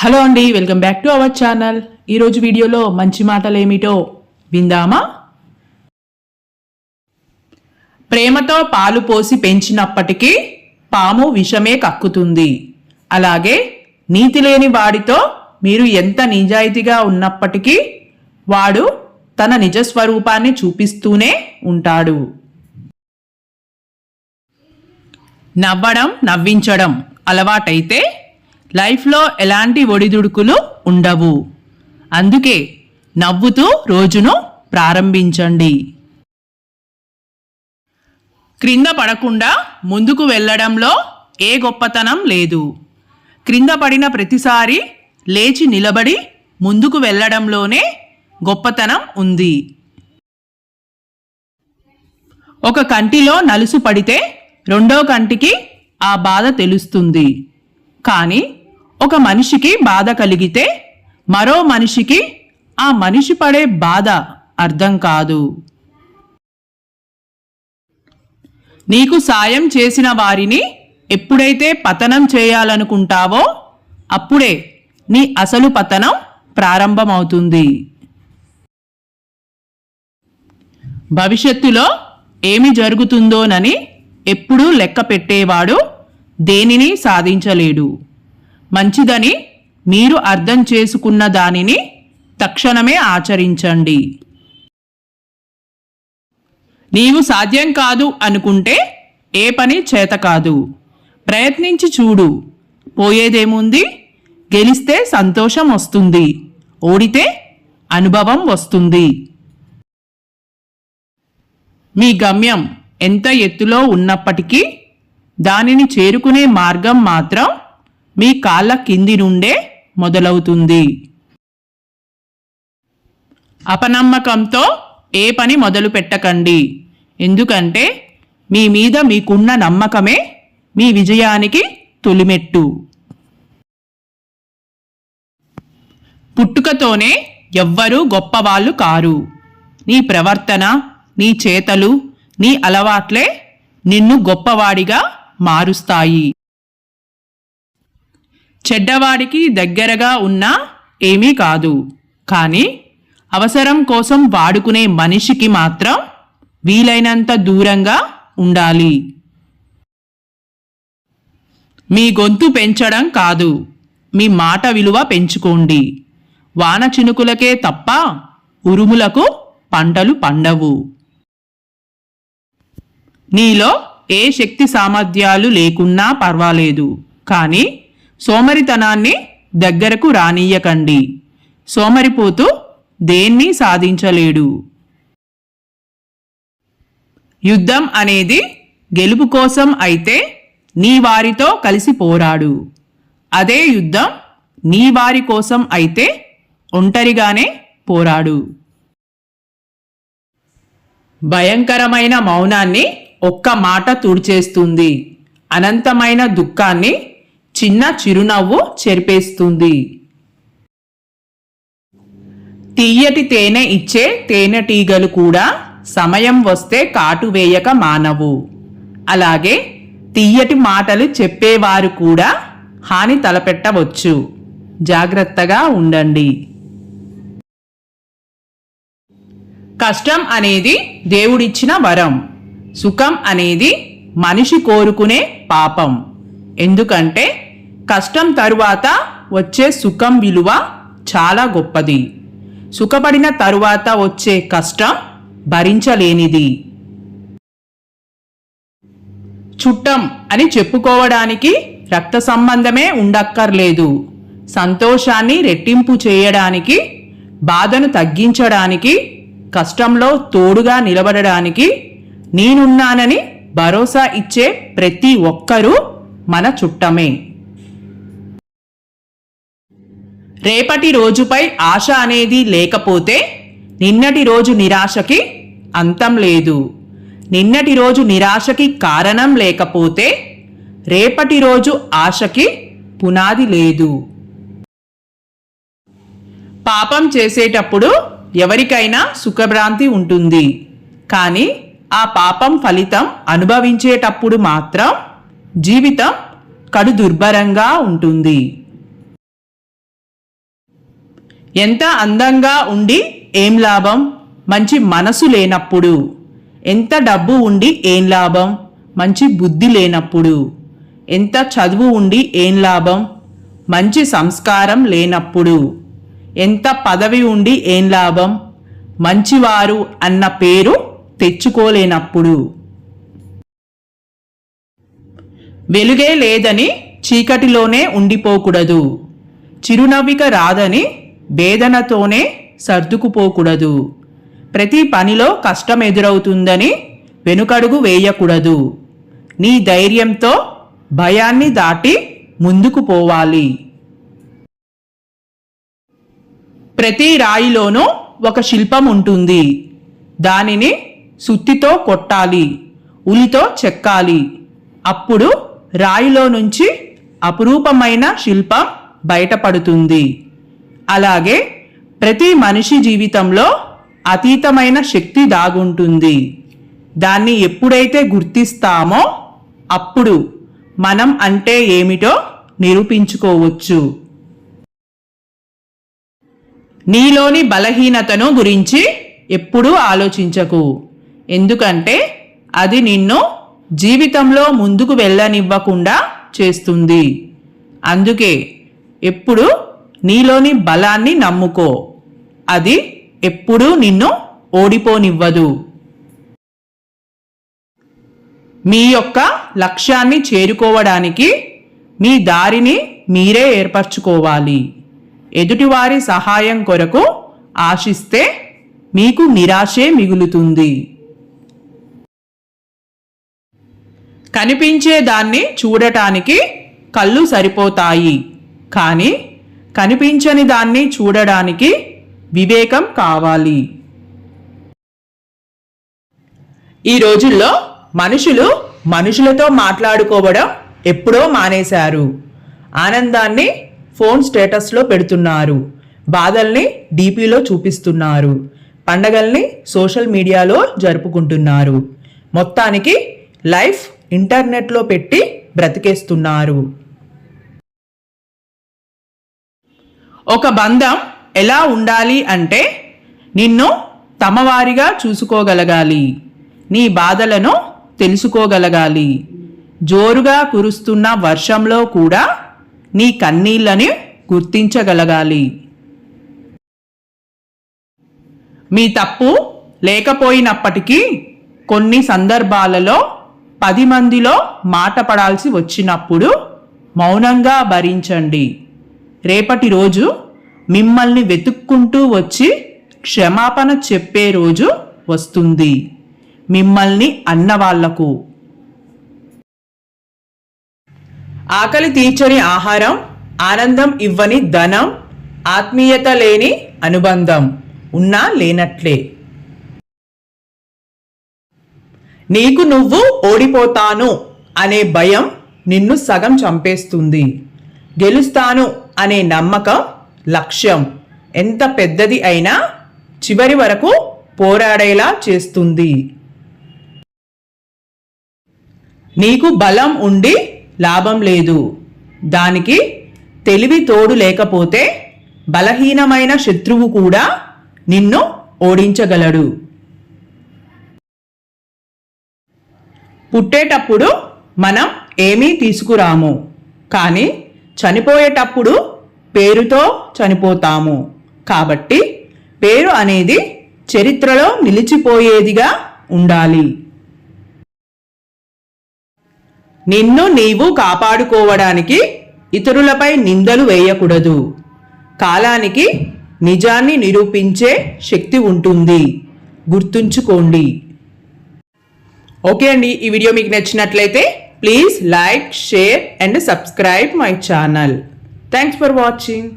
Hello అండి, welcome back to our channel. ఈరోజు వీడియోలో మంచి మాటలు ఏమిటో విందామా? ప్రేమతో పాలు పోసి పెంచినప్పటికీ పాము విషమే కక్కుతుంది. అలాగే నీతి లేని వాడితో మీరు ఎంత నిజాయితీగా ఉన్నప్పటికీ వాడు తన నిజస్వరూపాన్ని చూపిస్తూనే ఉంటాడు. నవ్వడం, నవ్వించడం అలవాటైతే లైఫ్లో ఎలాంటి ఒడిదుడుకులు ఉండవు. అందుకే నవ్వుతూ రోజును ప్రారంభించండి. క్రింద పడకుండా ముందుకు వెళ్ళడంలో ఏ గొప్పతనం లేదు. క్రింద పడిన ప్రతిసారి లేచి నిలబడి ముందుకు వెళ్ళడంలోనే గొప్పతనం ఉంది. ఒక కంటిలో నలుసు పడితే రెండో కంటికి ఆ బాధ తెలుస్తుంది. కానీ ఒక మనిషికి బాధ కలిగితే మరో మనిషికి ఆ మనిషి పడే బాధ అర్థం కాదు. నీకు సాయం చేసిన వారిని ఎప్పుడైతే పతనం చేయాలనుకుంటావో అప్పుడే నీ అసలు పతనం ప్రారంభమవుతుంది. భవిష్యత్తులో ఏమి జరుగుతుందోనని ఎప్పుడూ లెక్క పెట్టేవాడు దేనిని సాధించలేడు. మంచిదని మీరు అర్థం చేసుకున్న దానిని తక్షణమే ఆచరించండి. నీవు సాధ్యం కాదు అనుకుంటే ఏ పని చేత కాదు. ప్రయత్నించి చూడు, పోయేదేముంది? గెలిస్తే సంతోషం వస్తుంది, ఓడితే అనుభవం వస్తుంది. మీ గమ్యం ఎంత ఎత్తులో ఉన్నప్పటికీ దానిని చేరుకునే మార్గం మాత్రం మీ కాళ్ళ కింది నుండే మొదలవుతుంది. అపనమ్మకంతో ఏ పని మొదలు పెట్టకండి. ఎందుకంటే మీ మీద మీకున్న నమ్మకమే మీ విజయానికి తొలిమెట్టు. పుట్టుకతోనే ఎవ్వరూ గొప్పవాళ్ళు కారు. నీ ప్రవర్తన, నీ చేతలు, నీ అలవాట్లే నిన్ను గొప్పవాడిగా మారుస్తాయి. చెడ్డవాడికి దగ్గరగా ఉన్నా ఏమీ కాదు, కానీ అవసరం కోసం వాడుకునే మనిషికి మాత్రం వీలైనంత దూరంగా ఉండాలి. మీ గొంతు పెంచడం కాదు, మీ మాట విలువ పెంచుకోండి. వాన చినుకులకే తప్ప ఉరుములకు పంటలు పండవు. నీలో ఏ శక్తి సామర్థ్యాలు లేకున్నా పర్వాలేదు, కానీ సోమరితనాన్ని దగ్గరకు రానియ్యకండి. సోమరిపోతూ దేన్ని సాధించలేడు. యుద్ధం అనేది గెలుపు కోసం అయితే నీ వారితో కలిసి పోరాడు. అదే యుద్ధం నీ వారి కోసం అయితే ఒంటరిగానే పోరాడు. భయంకరమైన మౌనాన్ని ఒక్క మాట తుడిచేస్తుంది. అనంతమైన దుఃఖాన్ని చిన్న చిరునవ్వు చెరిపేస్తుంది. తీయటి తేనె ఇచ్చే తేనెటీగలు కూడా సమయం వస్తే కాటు వేయక మానవు. అలాగే తీయటి మాటలు చెప్పేవారు కూడా హాని తలపెట్టవచ్చు. జాగ్రత్తగా ఉండండి. కష్టం అనేది దేవుడిచ్చిన వరం. సుఖం అనేది మనిషి కోరుకునే పాపం. ఎందుకంటే కష్టం తరువాత వచ్చే సుఖం విలువ చాలా గొప్పది. సుఖపడిన తరువాత వచ్చే కష్టం భరించలేనిది. చుట్టం అని చెప్పుకోవడానికి రక్త సంబంధమే ఉండక్కర్లేదు. సంతోషాన్ని రెట్టింపు చేయడానికి, బాధను తగ్గించడానికి, కష్టంలో తోడుగా నిలబడడానికి, నేనున్నానని భరోసా ఇచ్చే ప్రతి ఒక్కరూ మన చుట్టమే. రేపటి రోజుపై ఆశ అనేది లేకపోతే నిన్నటి రోజు నిరాశకి అంతం లేదు. నిన్నటి రోజు నిరాశకి కారణం లేకపోతే రేపటి రోజు ఆశకి పునాది లేదు. పాపం చేసేటప్పుడు ఎవరికైనా సుఖభ్రాంతి ఉంటుంది, కానీ ఆ పాపం ఫలితం అనుభవించేటప్పుడు మాత్రం జీవితం కడు దుర్భరంగా ఉంటుంది. ఎంత అందంగా ఉండి ఏం లాభం మంచి మనసు లేనప్పుడు. ఎంత డబ్బు ఉండి ఏం లాభం మంచి బుద్ధి లేనప్పుడు. ఎంత చదువు ఉండి ఏం లాభం మంచి సంస్కారం లేనప్పుడు. ఎంత పదవి ఉండి ఏం లాభం మంచివారు అన్న పేరు తెచ్చుకోలేనప్పుడు. వెలుగే లేదని చీకటిలోనే ఉండిపోకూడదు. చిరునవ్విక రాదని వేదనతోనే సర్దుకుపోకూడదు. ప్రతి పనిలో కష్టం ఎదురవుతుందని వెనుకడుగు వేయకూడదు. నీ ధైర్యంతో భయాన్ని దాటి ముందుకు పోవాలి. ప్రతి రాయిలోనూ ఒక శిల్పం ఉంటుంది. దానిని సుత్తితో కొట్టాలి, ఉలితో చెక్కాలి. అప్పుడు రాయిలో నుంచి అపురూపమైన శిల్పం బయటపడుతుంది. అలాగే ప్రతి మనిషి జీవితంలో అతీతమైన శక్తి దాగుంటుంది. దాన్ని ఎప్పుడైతే గుర్తిస్తామో అప్పుడు మనం అంటే ఏమిటో నిరూపించుకోవచ్చు. నీలోని బలహీనతను గురించి ఎప్పుడూ ఆలోచించకు. ఎందుకంటే అది నిన్ను జీవితంలో ముందుకు వెళ్ళనివ్వకుండా చేస్తుంది. అందుకే ఎప్పుడు నీలోని బలాన్ని నమ్ముకో. అది ఎప్పుడూ నిన్ను ఓడిపోనివ్వదు. మీ యొక్క లక్ష్యాన్ని చేరుకోవడానికి మీ దారిని మీరే ఏర్పరచుకోవాలి. ఎదుటివారి సహాయం కొరకు ఆశిస్తే మీకు నిరాశే మిగులుతుంది. కనిపించే దాన్ని చూడటానికి కళ్ళు సరిపోతాయి, కానీ కనిపించని దాన్ని చూడడానికి వివేకం కావాలి. ఈ రోజుల్లో మనుషులతో మాట్లాడుకోవడం ఎప్పుడో మానేశారు. ఆనందాన్ని ఫోన్ స్టేటస్లో పెడుతున్నారు, బాధల్ని డీపీలో చూపిస్తున్నారు, పండగల్ని సోషల్ మీడియాలో జరుపుకుంటున్నారు. మొత్తానికి లైఫ్ ఇంటర్నెట్లో పెట్టి బ్రతికేస్తున్నారు. ఒక బంధం ఎలా ఉండాలి అంటే నిన్ను తమవారిగా చూసుకోగలగాలి, నీ బాధలను తెలుసుకోగలగాలి. జోరుగా కురుస్తున్న వర్షంలో కూడా నీ కన్నీళ్లని గుర్తించగలగాలి. మీ తప్పు లేకపోయినప్పటికీ కొన్ని సందర్భాలలో 10 మందిలో మాట పడాల్సి వచ్చినప్పుడు మౌనంగా భరించండి. రేపటి రోజు మిమ్మల్ని వెతుక్కుంటూ వచ్చి క్షమాపణ చెప్పే రోజు వస్తుంది. మిమ్మల్ని అన్నవాళ్లకు ఆకలి తీర్చని ఆహారం, ఆనందం ఇవ్వని ధనం, ఆత్మీయత లేని అనుబంధం ఉన్నా లేనట్లే. నీకు నువ్వు ఓడిపోతాను అనే భయం నిన్ను సగం చంపేస్తుంది. గెలుస్తాను అనే నమ్మకం లక్ష్యం ఎంత పెద్దది అయినా చివరి వరకు పోరాడేలా చేస్తుంది. నీకు బలం ఉండి లాభం లేదు. దానికి తెలివి తోడు లేకపోతే బలహీనమైన శత్రువు కూడా నిన్ను ఓడించగలడు. పుట్టేటప్పుడు మనం ఏమీ తీసుకురాము, కానీ చనిపోయేటప్పుడు పేరుతో చనిపోతాము. కాబట్టి పేరు అనేది చరిత్రలో నిలిచిపోయేదిగా ఉండాలి. నిన్ను నీవు కాపాడుకోవడానికి ఇతరులపై నిందలు వేయకూడదు. కాలానికి నిజాన్ని నిరూపించే శక్తి ఉంటుంది, గుర్తుంచుకోండి. ఓకే అండి, ఈ వీడియో మీకు నచ్చినట్లయితే please like, share and subscribe my channel. Thanks for watching.